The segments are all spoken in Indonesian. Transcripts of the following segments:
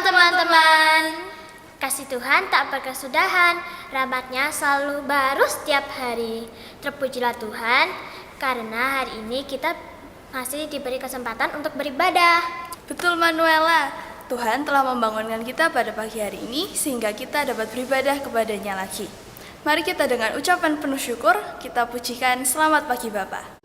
Shalom teman-teman. Kasih Tuhan tak berkesudahan, rahmat-Nya selalu baru setiap hari. Terpujilah Tuhan, karena hari ini kita masih diberi kesempatan untuk beribadah. Betul Manuela, Tuhan telah membangunkan kita pada pagi hari ini sehingga kita dapat beribadah kepada-Nya lagi. Mari kita dengan ucapan penuh syukur, kita pujikan Selamat Pagi Bapa.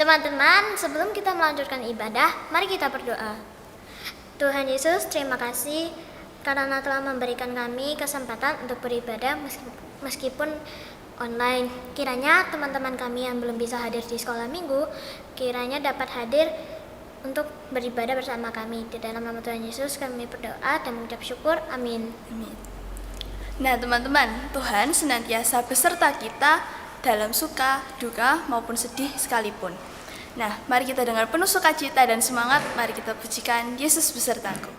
Teman-teman, sebelum kita melanjutkan ibadah, mari kita berdoa. Tuhan Yesus, terima kasih karena telah memberikan kami kesempatan untuk beribadah meskipun online. Kiranya teman-teman kami yang belum bisa hadir di sekolah minggu, kiranya dapat hadir untuk beribadah bersama kami. Di dalam nama Tuhan Yesus kami berdoa dan mengucap syukur. Amin. Amin. Nah teman-teman, Tuhan senantiasa beserta kita dalam suka, duka, maupun sedih sekalipun. Nah, mari kita dengar penuh sukacita dan semangat, mari kita pujikan Yesus besertaku.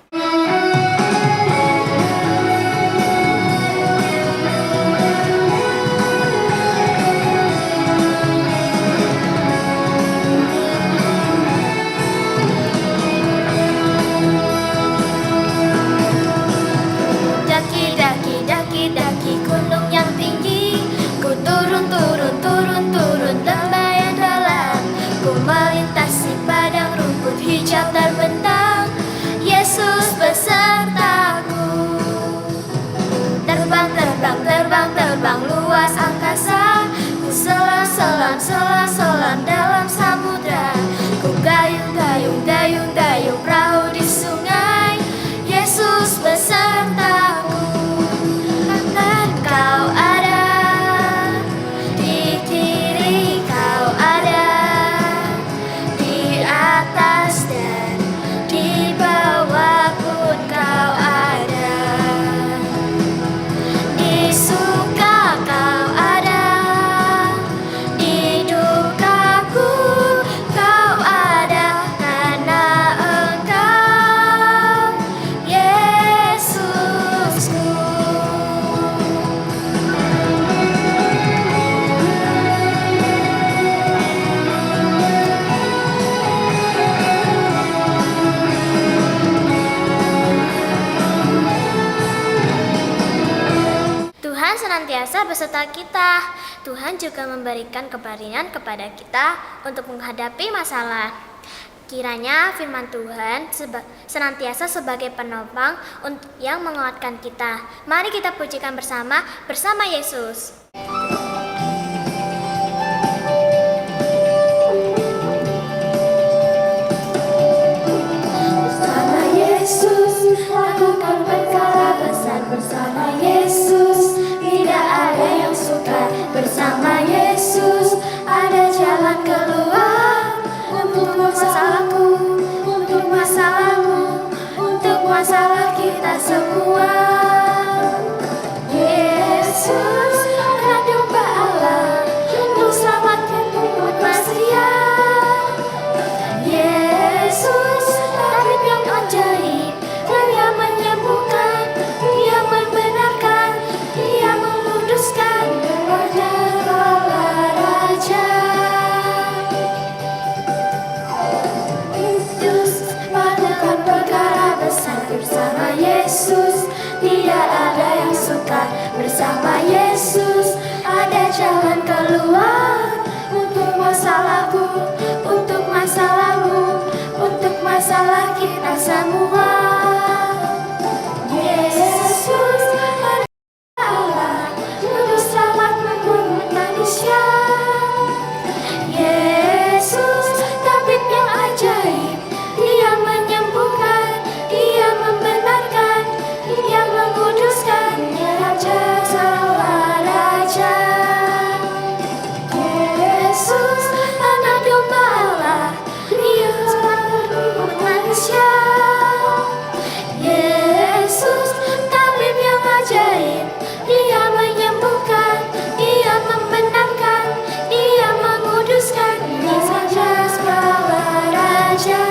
Daki gunung yang tinggi, ku turun lembah yang dalam, ku melintasi padang rumput hijau terbentang. Yesus besertaku, terbang luas angkasa, ku selam dalam samudra, ku gayung perahu di sungai. Yesus besertaku. Kau ada di kiri, kau ada di atas dan di bawah pun kau ada. Di suka kau ada, di dukaku kau ada, karena Engkau Yesusku. Tuhan senantiasa beserta kita. Tuhan juga memberikan keberanian kepada kita untuk menghadapi masalah. Kiranya firman Tuhan senantiasa sebagai penopang yang menguatkan kita. Mari kita pujikan bersama Yesus. Bersama Yesus, lakukan perkara besar bersama Yesus. Tidak ada yang suka bersama Yesus. Ada jalan keluar untuk masalahku, untuk masalahmu, untuk masalah kita semua. Yesus adalah domba Allah untuk selamatkan umat manusia. Yesus tabib yang ajaib, yang menyembuhkan. Yesus, tidak ada yang sukar bersama Yesus. Ada jalan keluar untuk masalahku, untuk masalahmu, untuk masalah kita semua. Yesus adalah Allah untuk selamat membuat manusia. Yesus tabib yang ajaib, Dia menyembuhkan, Dia membenarkan, Dia menguduskan, Dia Raja segala raja. Yesus anak domba Allah, Dia selamat manusia. Yesus tabib yang ajaib, Dia menyembuhkan, Dia membenarkan, Dia menguduskan, Dia Raja segala raja.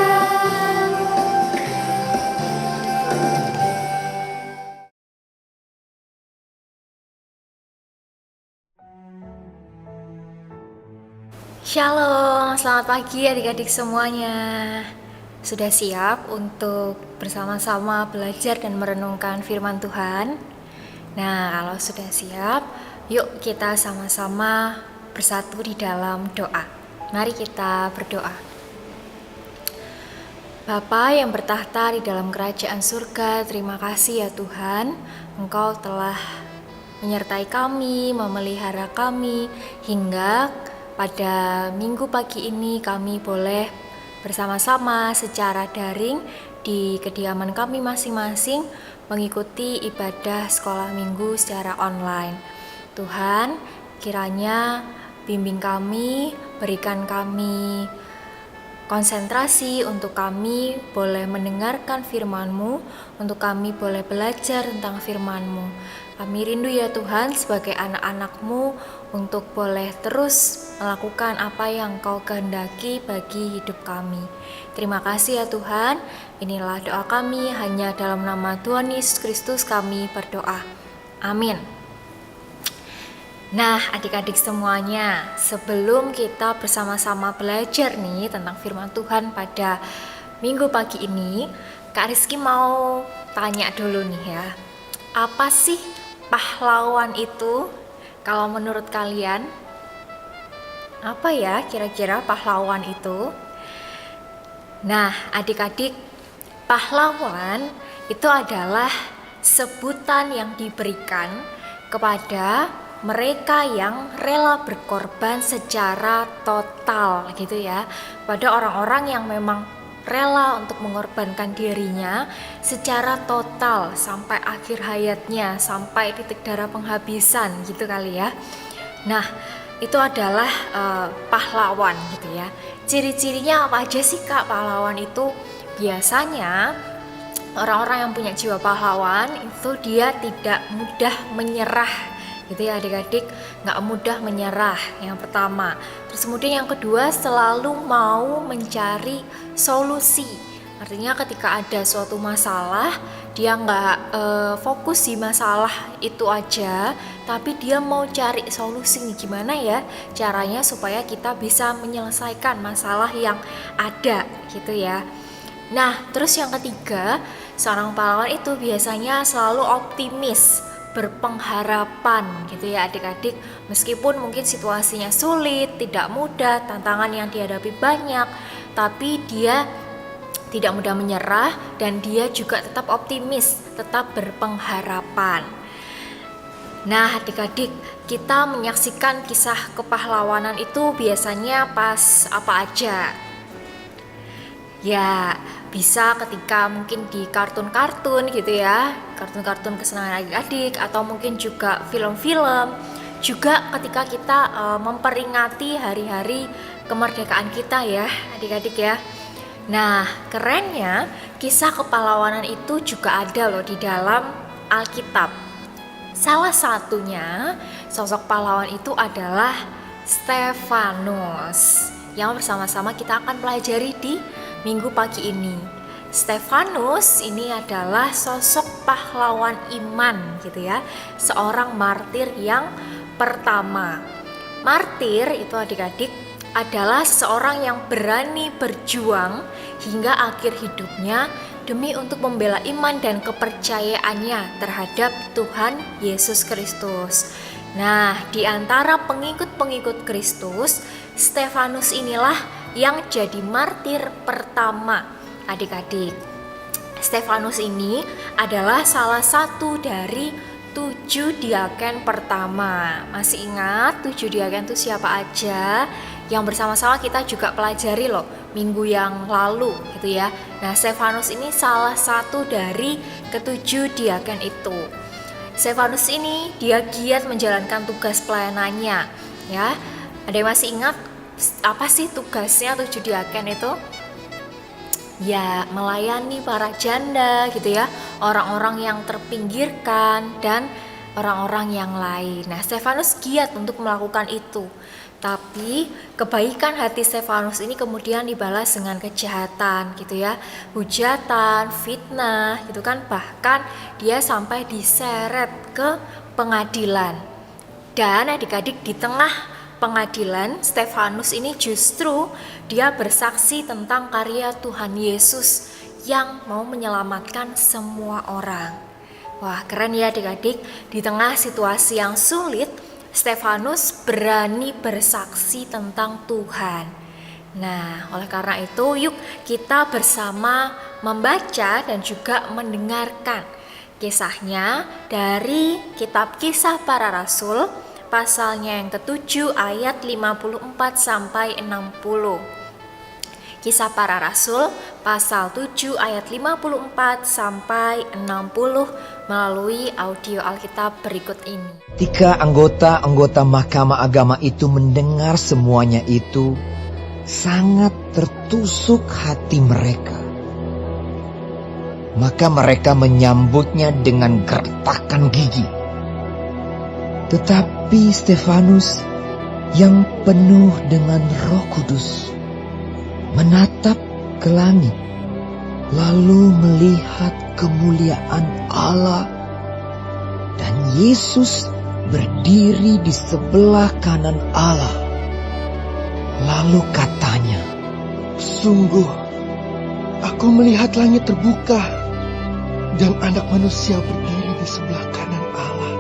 Shalom, selamat pagi adik-adik semuanya. Sudah siap untuk bersama-sama belajar dan merenungkan firman Tuhan? Nah, kalau sudah siap, yuk kita sama-sama bersatu di dalam doa. Mari kita berdoa. Bapa yang bertahta di dalam kerajaan surga, terima kasih ya Tuhan, Engkau telah menyertai kami, memelihara kami, hingga pada minggu pagi ini kami boleh bersama-sama secara daring di kediaman kami masing-masing mengikuti ibadah sekolah minggu secara online. Tuhan, kiranya bimbing kami, berikan kami konsentrasi untuk kami boleh mendengarkan firman-Mu, untuk kami boleh belajar tentang firman-Mu. Kami rindu ya Tuhan sebagai anak-anak-Mu untuk boleh terus melakukan apa yang Kau kehendaki bagi hidup kami. Terima kasih ya Tuhan, inilah doa kami, hanya dalam nama Tuhan Yesus Kristus kami berdoa. Amin. Nah, adik-adik semuanya, sebelum kita bersama-sama belajar nih tentang firman Tuhan pada minggu pagi ini, Kak Rizky mau tanya dulu nih ya. Apa sih pahlawan itu? Kalau menurut kalian, apa ya kira-kira pahlawan itu? Nah, adik-adik, pahlawan itu adalah sebutan yang diberikan kepada mereka yang rela berkorban secara total gitu ya, pada orang-orang yang memang rela untuk mengorbankan dirinya secara total sampai akhir hayatnya, sampai titik darah penghabisan gitu kali ya. Nah, itu adalah pahlawan gitu ya. Ciri-cirinya apa aja sih Kak pahlawan itu? Biasanya orang-orang yang punya jiwa pahlawan itu dia tidak mudah menyerah gitu ya adik-adik, nggak mudah menyerah yang pertama. Terus kemudian yang kedua, selalu mau mencari solusi. Artinya ketika ada suatu masalah, dia nggak fokus di masalah itu aja, tapi dia mau cari solusi nih, gimana ya caranya supaya kita bisa menyelesaikan masalah yang ada gitu ya. Nah, terus yang ketiga, seorang pahlawan itu biasanya selalu optimis, berpengharapan gitu ya adik-adik, meskipun mungkin situasinya sulit, tidak mudah, tantangan yang dihadapi banyak, tapi dia tidak mudah menyerah dan dia juga tetap optimis, tetap berpengharapan. Nah adik-adik, kita menyaksikan kisah kepahlawanan itu biasanya pas apa aja? Ya, bisa ketika mungkin di kartun-kartun gitu ya, kartun-kartun kesenangan adik-adik, atau mungkin juga film-film, juga ketika kita memperingati hari-hari kemerdekaan kita ya adik-adik ya. Nah kerennya, kisah kepahlawanan itu juga ada loh di dalam Alkitab. Salah satunya sosok pahlawan itu adalah Stefanus, yang bersama-sama kita akan pelajari di minggu pagi ini. Stefanus ini adalah sosok pahlawan iman gitu ya, seorang martir yang pertama. Martir itu adik-adik adalah seorang yang berani berjuang hingga akhir hidupnya demi untuk membela iman dan kepercayaannya terhadap Tuhan Yesus Kristus. Nah, di antara pengikut-pengikut Kristus, Stefanus inilah yang jadi martir pertama. Adik-adik, Stefanus ini adalah salah satu dari 7 diaken pertama. Masih ingat 7 diaken itu siapa aja? Yang bersama-sama kita juga pelajari loh minggu yang lalu gitu ya. Nah, Stefanus ini salah satu dari ke-7 diaken itu. Stefanus ini dia giat menjalankan tugas pelayanannya ya. Ada yang masih ingat apa sih tugasnya 7 diaken itu? Ya, melayani para janda gitu ya, orang-orang yang terpinggirkan dan orang-orang yang lain. Nah, Stefanus giat untuk melakukan itu. Tapi kebaikan hati Stefanus ini kemudian dibalas dengan kejahatan gitu ya, hujatan, fitnah gitu kan, bahkan dia sampai diseret ke pengadilan. Dan adik-adik, di tengah pengadilan, Stefanus ini justru dia bersaksi tentang karya Tuhan Yesus yang mau menyelamatkan semua orang. Wah, keren ya adik-adik, di tengah situasi yang sulit, Stefanus berani bersaksi tentang Tuhan. Nah, oleh karena itu yuk kita bersama membaca dan juga mendengarkan kisahnya dari kitab Kisah Para Rasul pasalnya yang ke-7 ayat 54 sampai 60. Kisah Para Rasul pasal 7 ayat 54 sampai 60 melalui audio Alkitab berikut ini. Ketika anggota-anggota Mahkamah Agama itu mendengar semuanya itu, sangat tertusuk hati mereka. Maka mereka menyambutnya dengan gertakan gigi. Tetapi Stefanus yang penuh dengan Roh Kudus menatap ke langit, lalu melihat kemuliaan Allah dan Yesus berdiri di sebelah kanan Allah. Lalu katanya, "Sungguh, aku melihat langit terbuka dan Anak Manusia berdiri di sebelah kanan Allah."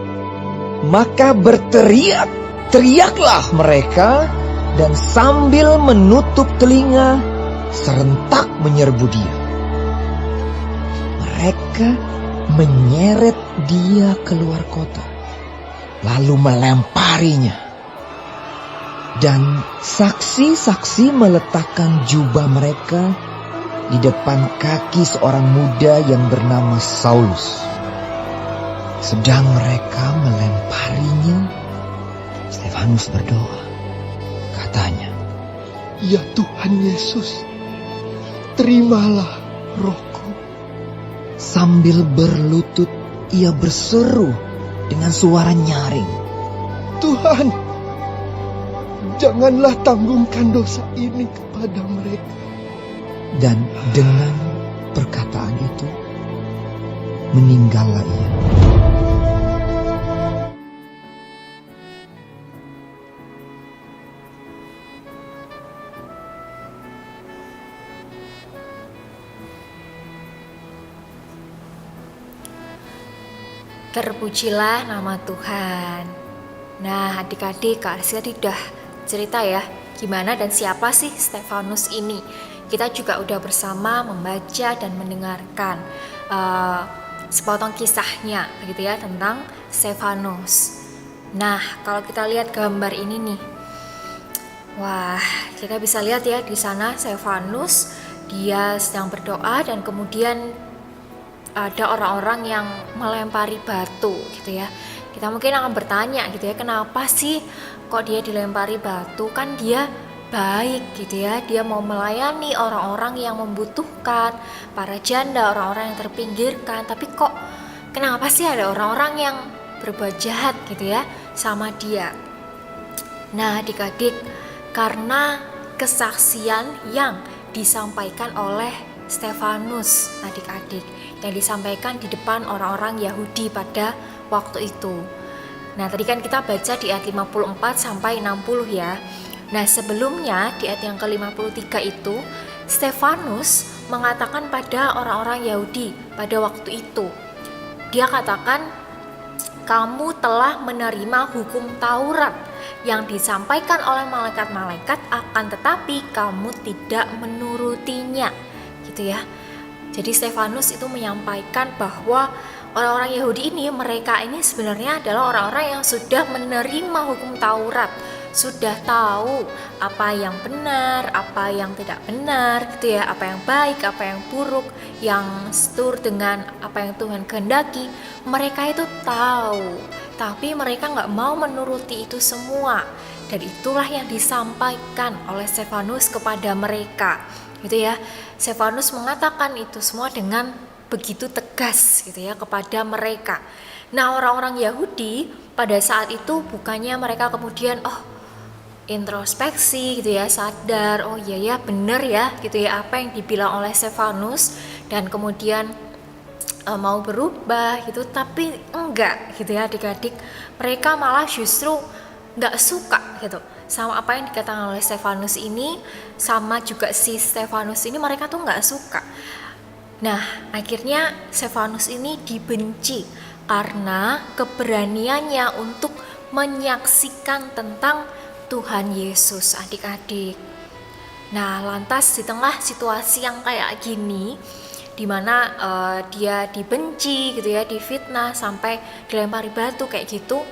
Maka berteriaklah mereka, dan sambil menutup telinga, serentak menyerbu dia. Mereka menyeret dia keluar kota, lalu melemparinya. Dan saksi-saksi meletakkan jubah mereka di depan kaki seorang muda yang bernama Saulus. Sedang mereka melemparinya, Stefanus berdoa. Katanya, "Ya Tuhan Yesus, terimalah rohku." sambil berlutut ia berseru dengan suara nyaring, "Tuhan, janganlah tanggungkan dosa ini kepada mereka." Dan dengan perkataan itu meninggallah ia. Terpujilah nama Tuhan. Nah, adik-adik, Kak Rizky tadi udah cerita ya, gimana dan siapa sih Stefanus ini. Kita juga udah bersama membaca dan mendengarkan sepotong kisahnya, begitu ya, tentang Stefanus. Nah, kalau kita lihat gambar ini nih, wah, kita bisa lihat ya di sana Stefanus dia sedang berdoa dan kemudian ada orang-orang yang melempari batu gitu ya. Kita mungkin akan bertanya gitu ya, kenapa sih kok dia dilempari batu? Kan dia baik gitu ya, dia mau melayani orang-orang yang membutuhkan, para janda, orang-orang yang terpinggirkan. Tapi kok kenapa sih ada orang-orang yang berbuat jahat gitu ya sama dia? Nah, adik-adik, karena kesaksian yang disampaikan oleh Stefanus, adik-adik, yang disampaikan di depan orang-orang Yahudi pada waktu itu. Nah, tadi kan kita baca di ayat 54 sampai 60 ya. Nah, sebelumnya di ayat yang ke-53 itu Stefanus mengatakan pada orang-orang Yahudi pada waktu itu, dia katakan, kamu telah menerima hukum Taurat yang disampaikan oleh malaikat-malaikat, akan tetapi kamu tidak menurutinya, gitu ya. Jadi Stefanus itu menyampaikan bahwa orang-orang Yahudi ini, mereka ini sebenarnya adalah orang-orang yang sudah menerima hukum Taurat, sudah tahu apa yang benar, apa yang tidak benar, gitu ya, apa yang baik, apa yang buruk, yang setur dengan apa yang Tuhan kehendaki. Mereka itu tahu, tapi mereka nggak mau menuruti itu semua, dan itulah yang disampaikan oleh Stefanus kepada mereka, gitu ya. Stefanus mengatakan itu semua dengan begitu tegas, gitu ya, kepada mereka. Nah, orang-orang Yahudi pada saat itu bukannya mereka kemudian introspeksi, gitu ya, sadar, oh iya ya benar ya, gitu ya, apa yang dibilang oleh Stefanus, dan kemudian mau berubah gitu, tapi enggak, gitu ya adik-adik. Mereka malah justru nggak suka gitu sama apa yang dikatakan oleh Stefanus ini, sama juga si Stefanus ini, mereka tuh nggak suka. Nah, akhirnya Stefanus ini dibenci karena keberaniannya untuk menyaksikan tentang Tuhan Yesus, adik-adik. Nah, lantas di tengah situasi yang kayak gini, di mana dia dibenci, gitu ya, difitnah sampai dilempari batu kayak gitu,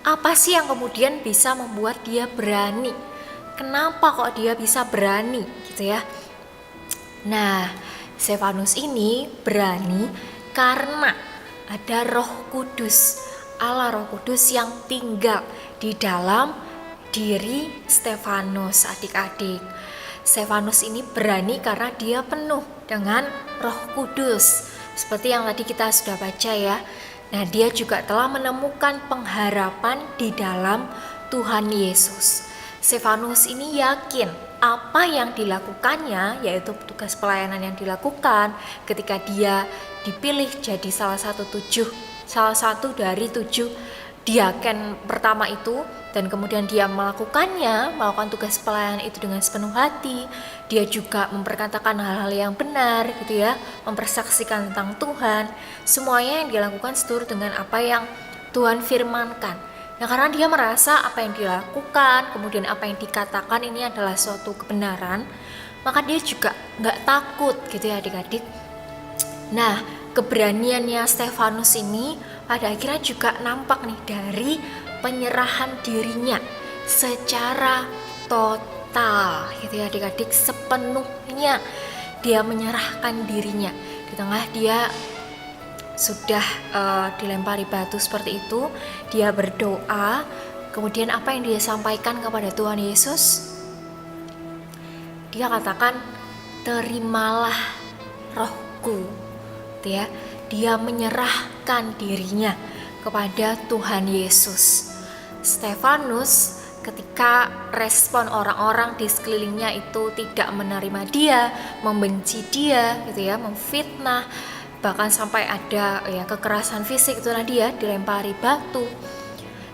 apa sih yang kemudian bisa membuat dia berani? Kenapa kok dia bisa berani, gitu ya? Nah, Stefanus ini berani karena ada Roh Kudus, Allah Roh Kudus yang tinggal di dalam diri Stefanus, adik-adik. Stefanus ini berani karena dia penuh dengan Roh Kudus, seperti yang tadi kita sudah baca ya. Nah, dia juga telah menemukan pengharapan di dalam Tuhan Yesus. Stefanus ini yakin apa yang dilakukannya, yaitu tugas pelayanan yang dilakukan ketika dia dipilih jadi salah satu dari 7 diaken pertama itu, dan kemudian dia melakukan tugas pelayanan itu dengan sepenuh hati. Dia juga memperkatakan hal-hal yang benar, gitu ya, mempersaksikan tentang Tuhan. Semuanya yang dilakukan seturut dengan apa yang Tuhan firmankan. Nah, karena dia merasa apa yang dilakukan, kemudian apa yang dikatakan ini adalah suatu kebenaran, maka dia juga nggak takut, gitu ya adik-adik. Nah, keberaniannya Stefanus ini pada akhirnya juga nampak nih dari penyerahan dirinya secara total, gitu ya adik-adik, sepenuhnya dia menyerahkan dirinya. Di tengah dia sudah dilempari batu seperti itu, dia berdoa. Kemudian apa yang dia sampaikan kepada Tuhan Yesus? Dia katakan, terimalah rohku, gitu ya. Dia menyerahkan dirinya kepada Tuhan Yesus. Stefanus ketika respon orang-orang di sekelilingnya itu tidak menerima dia, membenci dia, gitu ya, memfitnah, bahkan sampai ada ya kekerasan fisik, itu tadi ya, dilempari batu.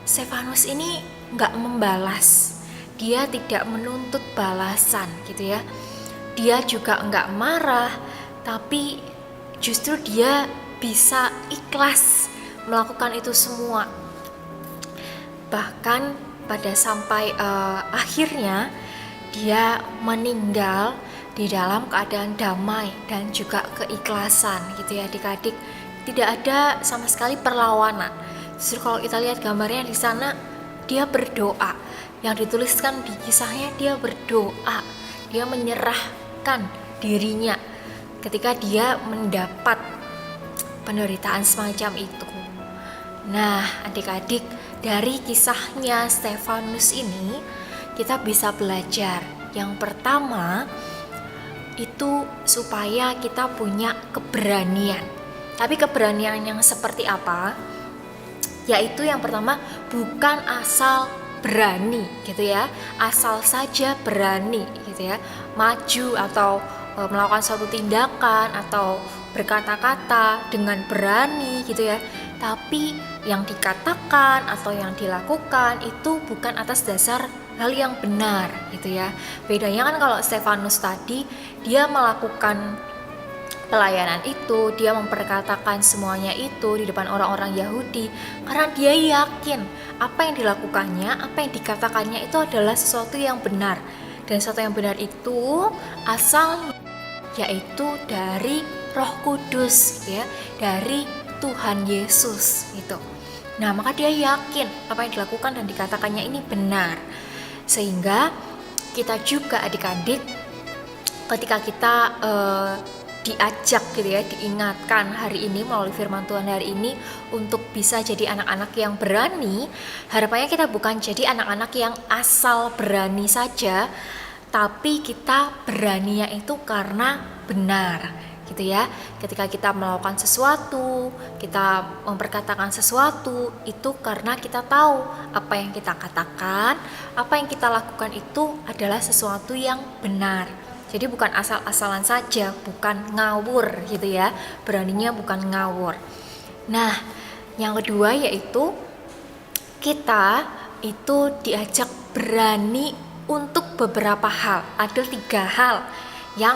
Stefanus ini nggak membalas, dia tidak menuntut balasan, gitu ya. Dia juga nggak marah, tapi justru dia bisa ikhlas melakukan itu semua. Bahkan pada sampai akhirnya dia meninggal di dalam keadaan damai dan juga keikhlasan, gitu ya adik-adik. Tidak ada sama sekali perlawanan. Justru kalau kita lihat gambarnya di sana, dia berdoa. Yang dituliskan di kisahnya, dia berdoa, dia menyerahkan dirinya ketika dia mendapat penderitaan semacam itu. Nah, adik-adik, dari kisahnya Stefanus ini kita bisa belajar. Yang pertama itu supaya kita punya keberanian. Tapi keberanian yang seperti apa? Yaitu yang pertama, bukan asal berani, gitu ya, asal saja berani, gitu ya, maju atau melakukan suatu tindakan atau berkata-kata dengan berani, gitu ya. Tapi yang dikatakan atau yang dilakukan itu bukan atas dasar hal yang benar gitu ya. Bedanya kan kalau Stefanus tadi dia melakukan pelayanan itu, dia memperkatakan semuanya itu di depan orang-orang Yahudi karena dia yakin apa yang dilakukannya, apa yang dikatakannya itu adalah sesuatu yang benar. Dan sesuatu yang benar itu asal yaitu dari Roh Kudus ya, dari Tuhan Yesus gitu. Nah, maka dia yakin apa yang dilakukan dan dikatakannya ini benar. Sehingga kita juga adik-adik ketika kita diajak gitu ya, diingatkan hari ini melalui firman Tuhan hari ini untuk bisa jadi anak-anak yang berani, harapannya kita bukan jadi anak-anak yang asal berani saja, tapi kita beraninya itu karena benar gitu ya. Ketika kita melakukan sesuatu, kita memperkatakan sesuatu, itu karena kita tahu apa yang kita katakan, apa yang kita lakukan itu adalah sesuatu yang benar. Jadi bukan asal-asalan saja, bukan ngawur gitu ya. Beraninya bukan ngawur. Nah, yang kedua yaitu kita itu diajak berani untuk beberapa hal. Ada 3 hal yang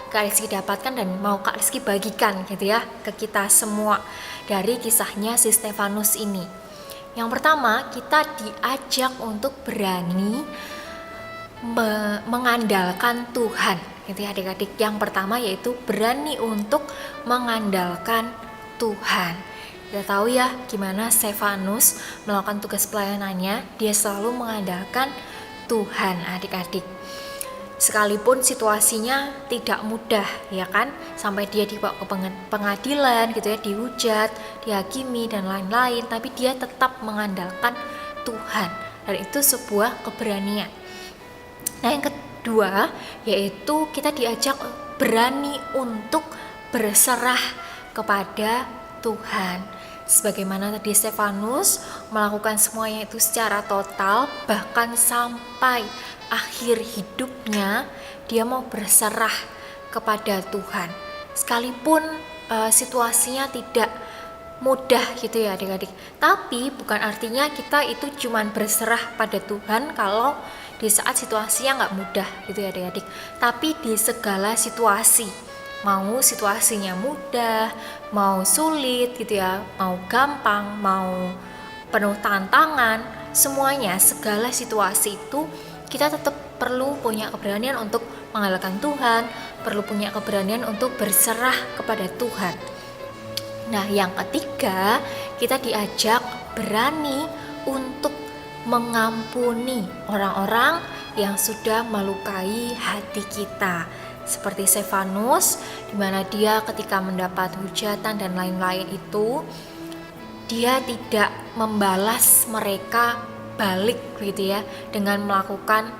Kak Rizky dapatkan dan mau Kak Rizky bagikan gitu ya ke kita semua dari kisahnya si Stefanus ini. Yang pertama, kita diajak untuk berani mengandalkan Tuhan gitu ya adik-adik. Yang pertama yaitu berani untuk mengandalkan Tuhan. Kita tahu ya gimana Stefanus melakukan tugas pelayanannya, dia selalu mengandalkan Tuhan adik-adik. Sekalipun situasinya tidak mudah ya kan, sampai dia dibawa ke pengadilan gitu ya, dihujat, dihakimi dan lain-lain, tapi dia tetap mengandalkan Tuhan, dan itu sebuah keberanian. Nah, yang kedua yaitu kita diajak berani untuk berserah kepada Tuhan. Sebagaimana tadi Stefanus melakukan semuanya itu secara total, bahkan sampai akhir hidupnya dia mau berserah kepada Tuhan. Sekalipun situasinya tidak mudah gitu ya adik-adik. Tapi bukan artinya kita itu cuman berserah pada Tuhan kalau di saat situasinya nggak mudah gitu ya adik-adik. Tapi di segala situasi, mau situasinya mudah, mau sulit gitu ya, mau gampang, mau penuh tantangan, semuanya, segala situasi itu kita tetap perlu punya keberanian untuk mengandalkan Tuhan, perlu punya keberanian untuk berserah kepada Tuhan. Nah, yang ketiga, kita diajak berani untuk mengampuni orang-orang yang sudah melukai hati kita. Seperti Stefanus, di mana dia ketika mendapat hujatan dan lain-lain itu, dia tidak membalas mereka balik gitu ya, dengan melakukan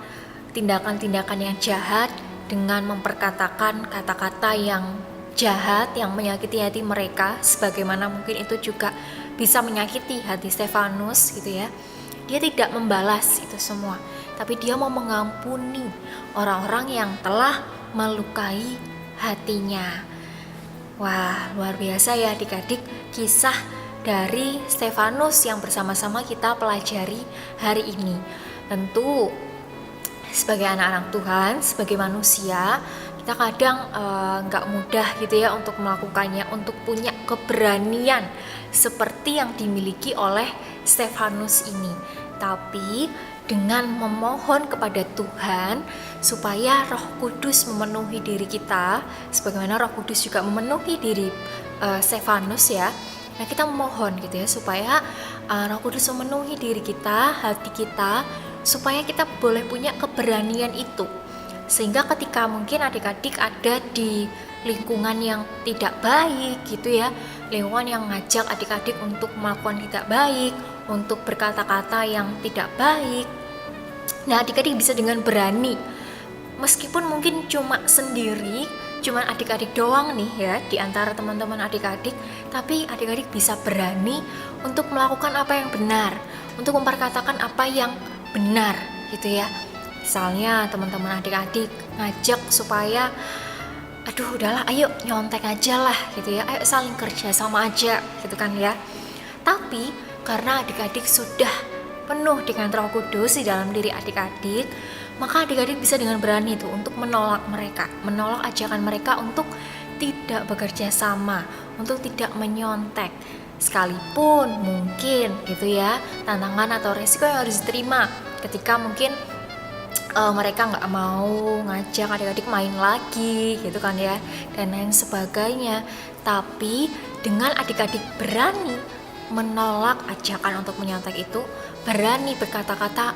tindakan-tindakan yang jahat, dengan memperkatakan kata-kata yang jahat yang menyakiti hati mereka, sebagaimana mungkin itu juga bisa menyakiti hati Stefanus gitu ya. Dia tidak membalas itu semua, tapi dia mau mengampuni orang-orang yang telah melukai hatinya. Wah, luar biasa ya adik-adik kisah dari Stefanus yang bersama-sama kita pelajari hari ini. Tentu sebagai anak-anak Tuhan, sebagai manusia, kita kadang nggak mudah gitu ya untuk melakukannya, untuk punya keberanian seperti yang dimiliki oleh Stefanus ini. Tapi dengan memohon kepada Tuhan supaya Roh Kudus memenuhi diri kita, sebagaimana Roh Kudus juga memenuhi diri Stefanus ya. Nah, kita memohon gitu ya supaya Roh Kudus memenuhi diri kita, hati kita, supaya kita boleh punya keberanian itu. Sehingga ketika mungkin adik-adik ada di lingkungan yang tidak baik gitu ya, lingkungan yang ngajak adik-adik untuk melakukan tidak baik, untuk berkata-kata yang tidak baik, nah adik-adik bisa dengan berani, meskipun mungkin cuma sendiri, cuma adik-adik doang nih ya di antara teman-teman adik-adik, tapi adik-adik bisa berani untuk melakukan apa yang benar, untuk memperkatakan apa yang benar gitu ya. Misalnya teman-teman adik-adik ngajak supaya aduh udahlah ayo nyontek aja lah gitu ya, ayo saling kerja sama aja gitu kan ya. Tapi karena adik-adik sudah penuh dengan Roh Kudus di dalam diri adik-adik, maka adik-adik bisa dengan berani tuh untuk menolak ajakan mereka untuk tidak bekerja sama, untuk tidak menyontek. Sekalipun mungkin gitu ya, tantangan atau resiko yang harus diterima ketika mungkin mereka nggak mau ngajak adik-adik main lagi gitu kan ya, dan lain sebagainya. Tapi dengan adik-adik berani menolak ajakan untuk menyontek itu, berani berkata-kata,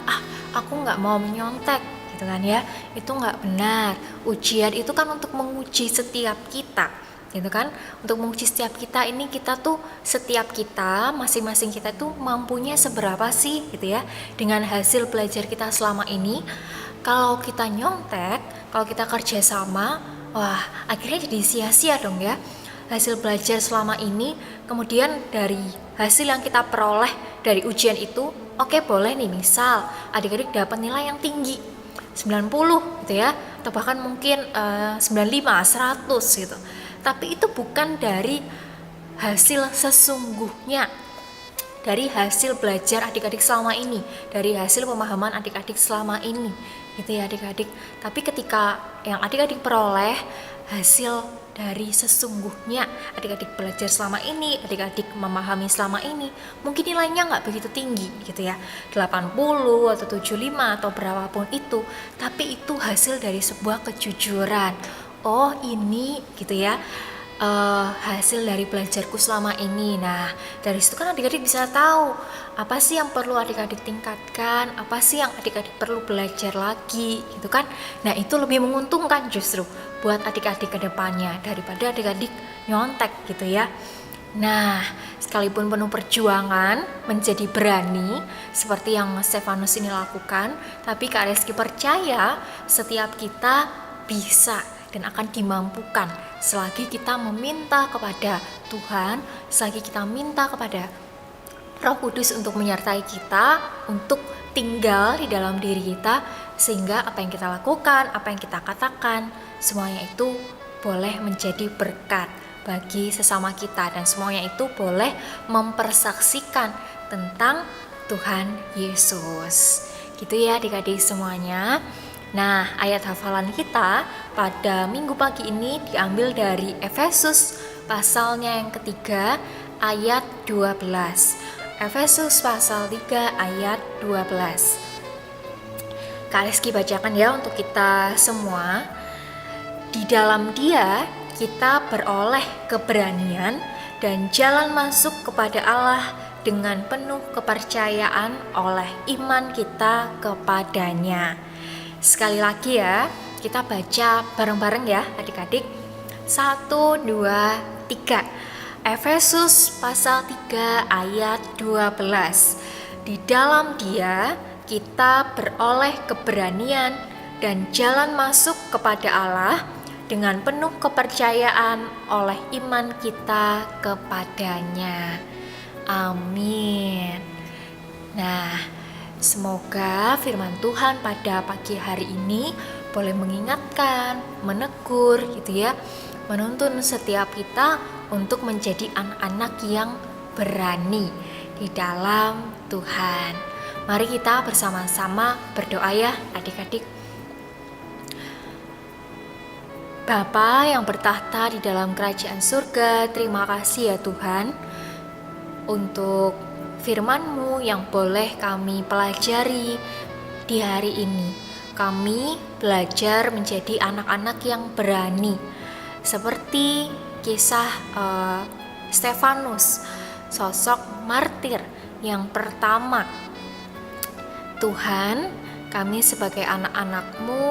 aku nggak mau menyontek gitu kan ya, itu nggak benar. Ujian itu kan untuk menguji setiap kita gitu kan, untuk menguji setiap kita ini, kita tuh setiap kita masing-masing kita tuh mampunya seberapa sih gitu ya dengan hasil belajar kita selama ini. Kalau kita nyontek, kalau kita kerja sama, wah akhirnya jadi sia-sia dong ya hasil belajar selama ini. Kemudian dari hasil yang kita peroleh dari ujian itu, oke, boleh nih misal adik-adik dapat nilai yang tinggi 90 gitu ya, atau bahkan mungkin 95, 100 gitu. Tapi itu bukan dari hasil sesungguhnya, dari hasil belajar adik-adik selama ini, dari hasil pemahaman adik-adik selama ini gitu ya adik-adik. Tapi ketika yang adik-adik peroleh hasil dari sesungguhnya adik-adik belajar selama ini, adik-adik memahami selama ini, mungkin nilainya nggak begitu tinggi gitu ya, 80 atau 75 atau berapapun itu, tapi itu hasil dari sebuah kejujuran. Oh ini gitu ya, hasil dari belajarku selama ini. Nah dari situ kan adik-adik bisa tahu apa sih yang perlu adik-adik tingkatkan, apa sih yang adik-adik perlu belajar lagi gitu kan. Nah itu lebih menguntungkan justru buat adik-adik ke depannya daripada adik-adik nyontek gitu ya. Nah sekalipun penuh perjuangan menjadi berani seperti yang Stefanus ini lakukan, tapi Kak Reski percaya setiap kita bisa dan akan dimampukan selagi kita meminta kepada Tuhan, selagi kita minta kepada Roh Kudus untuk menyertai kita, untuk tinggal di dalam diri kita, sehingga apa yang kita lakukan, apa yang kita katakan, semuanya itu boleh menjadi berkat bagi sesama kita, dan semuanya itu boleh mempersaksikan tentang Tuhan Yesus. Gitu ya adik-adik semuanya. Nah, ayat hafalan kita pada minggu pagi ini diambil dari Efesus pasalnya yang ketiga ayat 12. Efesus pasal 3 ayat 12. Kak Reski bacakan ya untuk kita semua. Di dalam Dia kita beroleh keberanian dan jalan masuk kepada Allah dengan penuh kepercayaan oleh iman kita kepadanya. Sekali lagi ya, kita baca bareng-bareng ya adik-adik. 1, 2, 3. Efesus pasal 3 ayat 12. Di dalam Dia kita beroleh keberanian dan jalan masuk kepada Allah dengan penuh kepercayaan oleh iman kita kepadanya. Amin. Nah, semoga firman Tuhan pada pagi hari ini boleh mengingatkan, menegur gitu ya, menuntun setiap kita untuk menjadi anak-anak yang berani di dalam Tuhan. Mari kita bersama-sama berdoa ya adik-adik. Bapa yang bertahta di dalam kerajaan surga, terima kasih ya Tuhan untuk firman-Mu yang boleh kami pelajari di hari ini. Kami belajar menjadi anak-anak yang berani, seperti kisah Stefanus, sosok martir yang pertama. Tuhan, kami sebagai anak-anak-Mu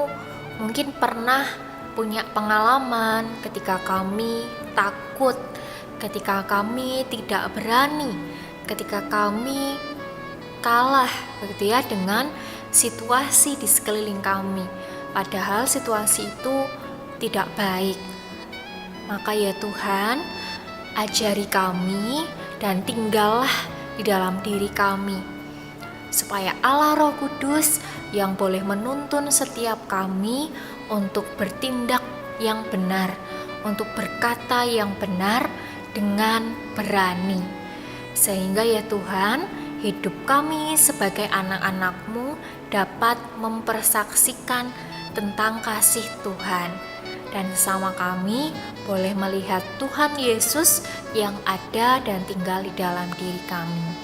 mungkin pernah punya pengalaman ketika kami takut, ketika kami tidak berani, ketika kami kalah begitu ya dengan situasi di sekeliling kami, padahal situasi itu tidak baik. Maka ya Tuhan, ajari kami dan tinggallah di dalam diri kami, supaya Allah Roh Kudus yang boleh menuntun setiap kami untuk bertindak yang benar, untuk berkata yang benar dengan berani. Sehingga ya Tuhan, hidup kami sebagai anak-anak-Mu dapat mempersaksikan tentang kasih Tuhan. Dan sama kami boleh melihat Tuhan Yesus yang ada dan tinggal di dalam diri kami.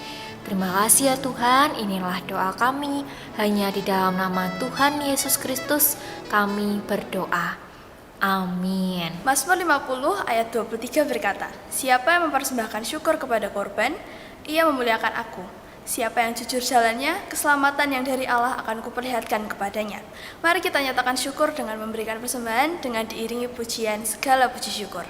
Terima kasih ya Tuhan, inilah doa kami. Hanya di dalam nama Tuhan Yesus Kristus kami berdoa. Amin. Mazmur 50 ayat 23 berkata, "Siapa yang mempersembahkan syukur kepada korban, ia memuliakan aku. Siapa yang jujur jalannya, keselamatan yang dari Allah akan kuperlihatkan kepadanya." Mari kita nyatakan syukur dengan memberikan persembahan dengan diiringi pujian segala puji syukur.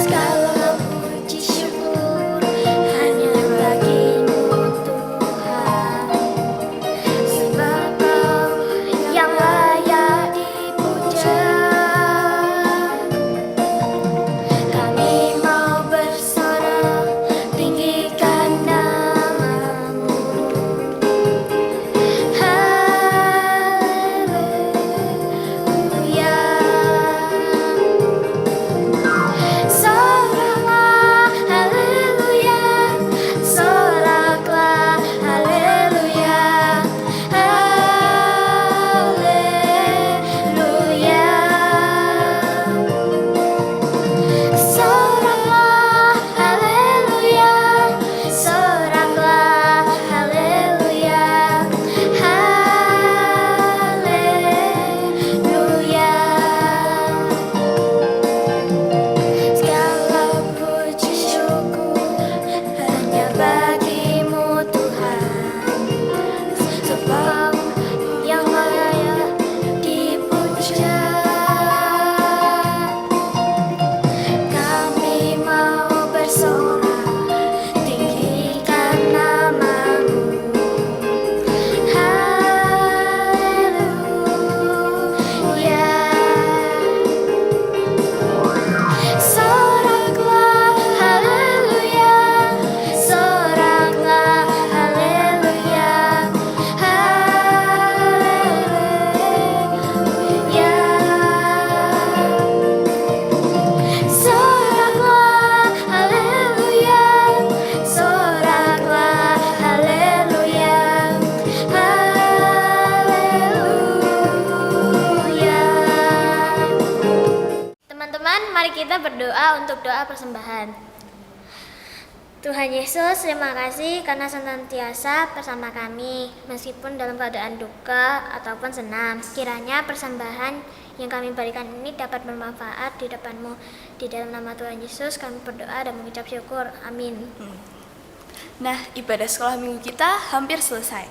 Segala puji syukur hanya bagimu Tuhan, sebab Kau yang layak dipuja. Kami mau bersorak tinggikan nama-Mu. Haleluya. Soraklah, haleluya. Soraklah, haleluya. Haleluya. Soraklah, haleluya. Soraklah, haleluya. Haleluya. Segala puji syukur hanya bagimu Tuhan, sebab yang layak dipuja. Kami mau bersorak tinggikan nama-Mu. Haleluya. Soraklah, haleluya. Soraklah, haleluya. Haleluya. Soraklah, haleluya. Soraklah, haleluya. Haleluya. Teman-teman, mari kita berdoa untuk doa persembahan. Tuhan Yesus, terima kasih karena senantiasa bersama kami, meskipun dalam keadaan duka ataupun senang. Kiranya persembahan yang kami berikan ini dapat bermanfaat di depan-Mu. Di dalam nama Tuhan Yesus kami berdoa dan mengucap syukur. Amin. Nah, ibadah sekolah minggu kita hampir selesai.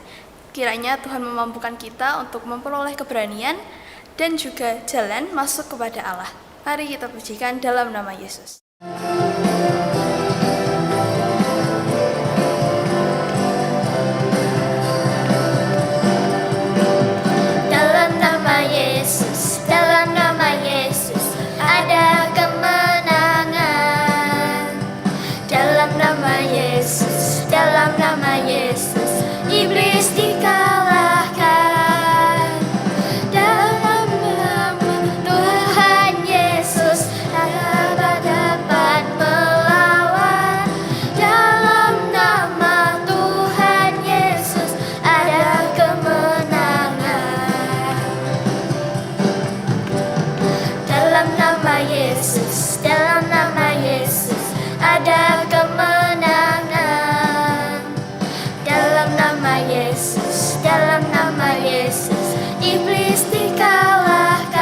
Kiranya Tuhan memampukan kita untuk memperoleh keberanian dan juga jalan masuk kepada Allah. Mari kita pujikan dalam nama Yesus. Dalam nama Yesus, dalam nama Yesus ada kemenangan. Dalam nama Yesus, dalam nama Yesus iblis dikalahkan. Dalam nama Tuhan Yesus tak dapat melawan. Dalam nama Tuhan Yesus ada kemenangan. Dalam nama Yesus, dalam nama Yesus ada kemenangan. Dalam nama Yesus, dalam nama Yesus iblis dikalahkan.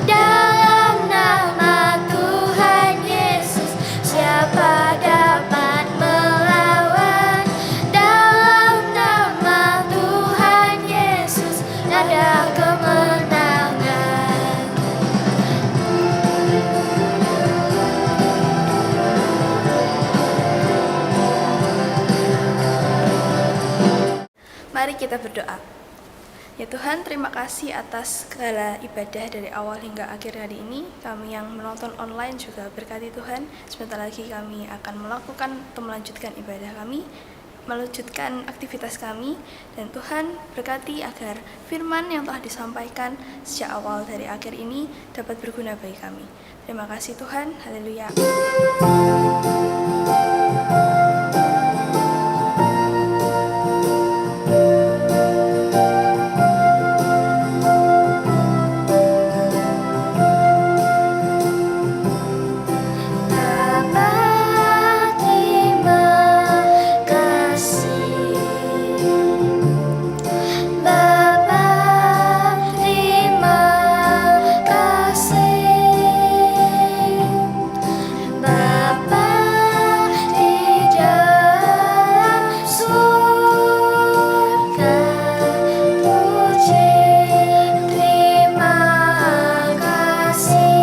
Dalam nama Tuhan Yesus siapa dapat melawan? Dalam nama Tuhan Yesus ada kemenangan. Mari kita berdoa. Ya Tuhan, terima kasih atas segala ibadah dari awal hingga akhir hari ini. Kami yang menonton online juga berkati Tuhan. Sebentar lagi kami akan melakukan atau melanjutkan ibadah kami. melanjutkan aktivitas kami, dan Tuhan berkati agar firman yang telah disampaikan sejak awal dari akhir ini dapat berguna bagi kami. Terima kasih Tuhan, haleluya. Bapa, terima kasih. Bapa, terima kasih. Bapa di dalam surga, puji terima kasih.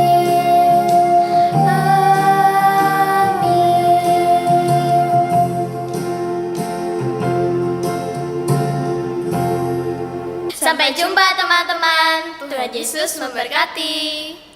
Sampai jumpa teman-teman. Tuhan Yesus memberkati.